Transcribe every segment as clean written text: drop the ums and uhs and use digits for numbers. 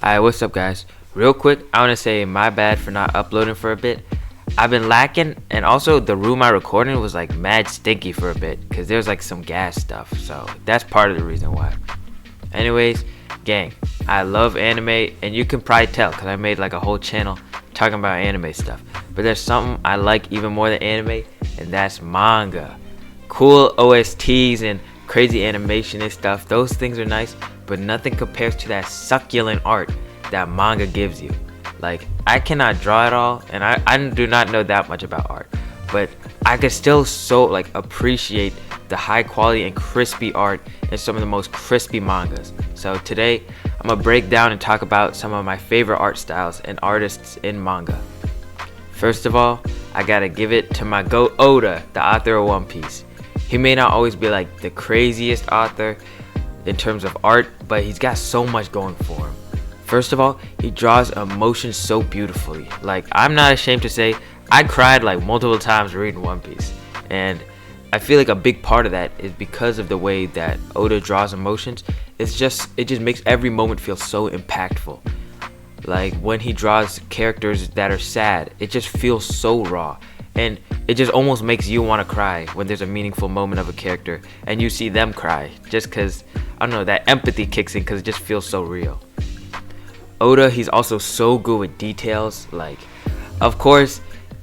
Alright, what's up guys? Real quick, I want to say my bad for not uploading for a bit. I've been lacking, and also the room I recorded was like mad stinky for a bit because there's like some gas stuff, so that's part of the reason why. Anyways, gang, I love anime, and you can probably tell because I made like a whole channel talking about anime stuff. But there's something I like even more than anime, and that's manga. Cool OSTs and crazy animation and stuff, those things are nice, but nothing compares to that succulent art that manga gives you. Like, I cannot draw at all, and I do not know that much about art, but I could still appreciate the high quality and crispy art in some of the most crispy mangas. So today I'm gonna break down and talk about some of my favorite art styles and artists in manga. First of all, I gotta give it to my goat Oda, the author of One Piece. He may not always be like the craziest author in terms of art, but he's got so much going for him. First of all, he draws emotions so beautifully. Like, I'm not ashamed to say I cried like multiple times reading One Piece, and I feel like a big part of that is because of the way that Oda draws emotions. It just makes every moment feel so impactful. Like when he draws characters that are sad, it just feels so raw, and it just almost makes you want to cry when there's a meaningful moment of a character and you see them cry, just because, I don't know, that empathy kicks in because it just feels so real. Oda, he's also so good with details. Like, of course,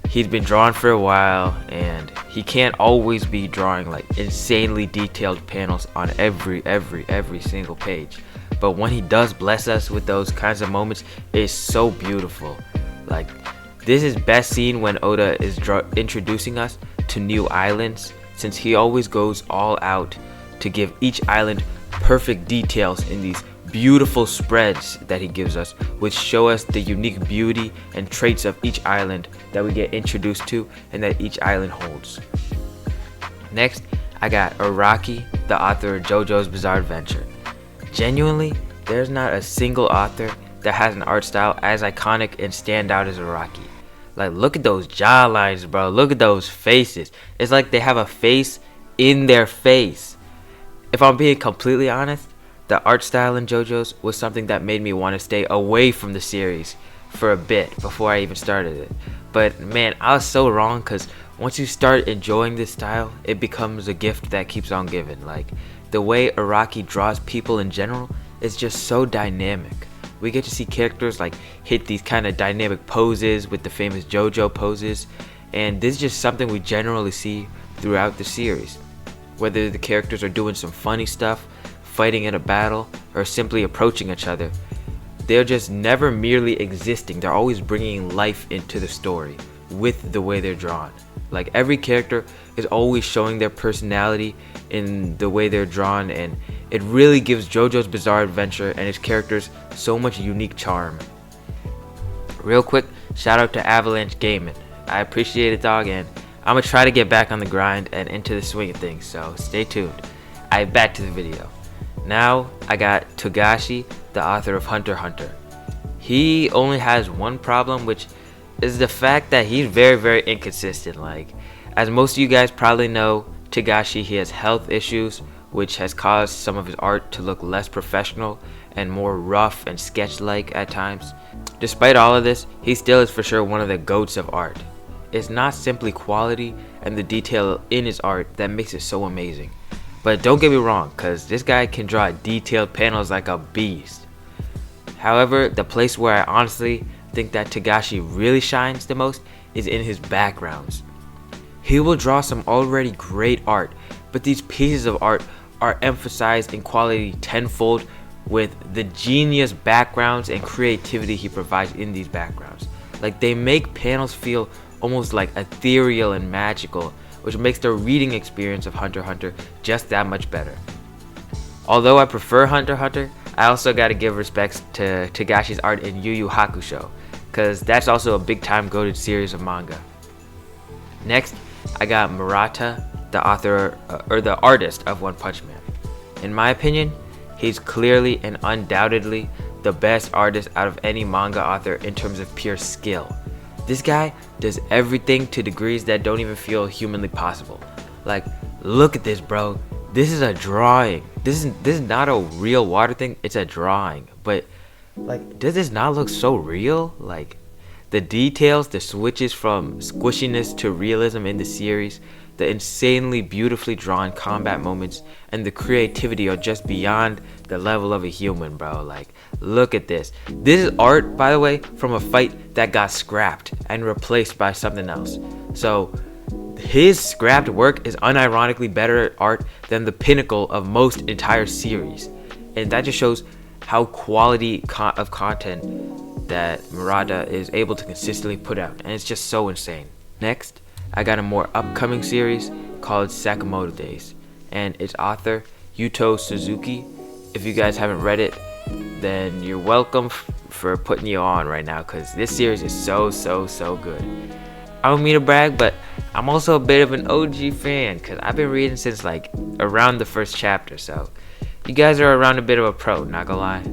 he's been drawing for a while, and he can't always be drawing like insanely detailed panels on every single page. But when he does bless us with those kinds of moments, it's so beautiful. Like, this is best seen when Oda is introducing us to new islands, since he always goes all out to give each island perfect details in these beautiful spreads that he gives us, which show us the unique beauty and traits of each island that we get introduced to and that each island holds. Next, I got Araki, the author of Jojo's Bizarre Adventure. Genuinely, there's not a single author that has an art style as iconic and stand out as Araki. Like, look at those jawlines, bro. Look at those faces. It's like they have a face in their face. If I'm being completely honest, the art style in JoJo's was something that made me want to stay away from the series for a bit before I even started it. But man, I was so wrong, because once you start enjoying this style, it becomes a gift that keeps on giving. Like, the way Araki draws people in general is just so dynamic. We get to see characters like hit these kind of dynamic poses with the famous JoJo poses, and this is just something we generally see throughout the series. Whether the characters are doing some funny stuff, fighting in a battle, or simply approaching each other, they're just never merely existing. They're always bringing life into the story with the way they're drawn. Like, every character is always showing their personality in the way they're drawn, and it really gives JoJo's Bizarre Adventure and its characters so much unique charm. Real quick, shout out to Avalanche Gaming. I appreciate it, dog, and I'm gonna try to get back on the grind and into the swing of things, so stay tuned. Alright, back to the video. Now I got Togashi, the author of Hunter x Hunter. He only has one problem, which is the fact that he's very inconsistent. Like, as most of you guys probably know, Togashi, he has health issues, which has caused some of his art to look less professional and more rough and sketch-like at times. Despite all of this, he still is for sure one of the goats of art. It's not simply quality and the detail in his art that makes it so amazing. But don't get me wrong, because this guy can draw detailed panels like a beast. However, the place where I honestly think that Togashi really shines the most is in his backgrounds. He will draw some already great art, but these pieces of art are emphasized in quality tenfold with the genius backgrounds and creativity he provides in these backgrounds. Like, they make panels feel almost like ethereal and magical, which makes the reading experience of Hunter x Hunter just that much better. Although I prefer Hunter x Hunter, I also gotta give respects to Togashi's art in Yu Yu Hakusho, cause that's also a big time goated series of manga. Next, I got Murata, the author or the artist of One Punch Man. In my opinion, he's clearly and undoubtedly the best artist out of any manga author in terms of pure skill. This guy does everything to degrees that don't even feel humanly possible. Like, look at this, bro. This is a drawing. This is not a real water thing. It's a drawing. But Like, does this not look so real? Like, the details, the switches from squishiness to realism in the series, the insanely beautifully drawn combat moments, and the creativity are just beyond the level of a human, bro. Like, look at this. This is art, by the way, from a fight that got scrapped and replaced by something else. So, his scrapped work is unironically better art than the pinnacle of most entire series. And that just shows how quality of content that Murata is able to consistently put out, and it's just so insane. Next, I got a more upcoming series called Sakomoto Days, and its author Yuto Suzuki. If you guys haven't read it, then you're welcome for putting you on right now, because this series is so good. I don't mean to brag, but I'm also a bit of an OG fan, because I've been reading since like around the first chapter, so you guys are around a bit of a pro, not gonna lie.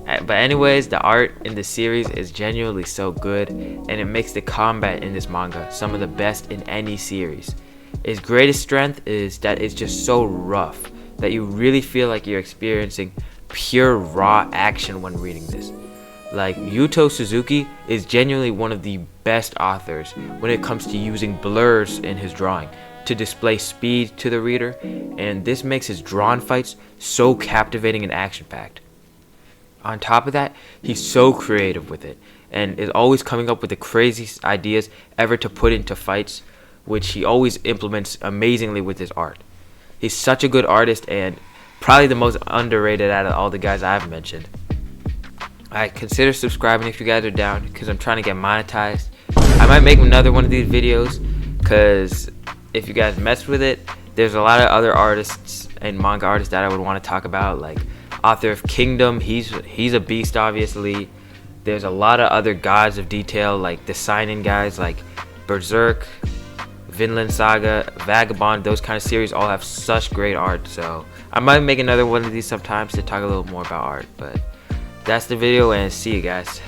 But anyways, the art in the series is genuinely so good, and it makes the combat in this manga some of the best in any series. Its greatest strength is that it's just so rough that you really feel like you're experiencing pure raw action when reading this. Like, Yuto Suzuki is genuinely one of the best authors when it comes to using blurs in his drawing to display speed to the reader, and this makes his drawn fights so captivating and action-packed. On top of that, he's so creative with it and is always coming up with the craziest ideas ever to put into fights, which he always implements amazingly with his art. He's such a good artist and probably the most underrated out of all the guys I've mentioned. Alright, consider subscribing if you guys are down, because I'm trying to get monetized. I might make another one of these videos, because if you guys mess with it, there's a lot of other artists and manga artists that I would want to talk about, like author of Kingdom, he's a beast, obviously. There's a lot of other gods of detail, like the seinen guys like Berserk, Vinland Saga, Vagabond. Those kind of series all have such great art, so I might make another one of these sometimes to talk a little more about art. But that's the video, and see you guys.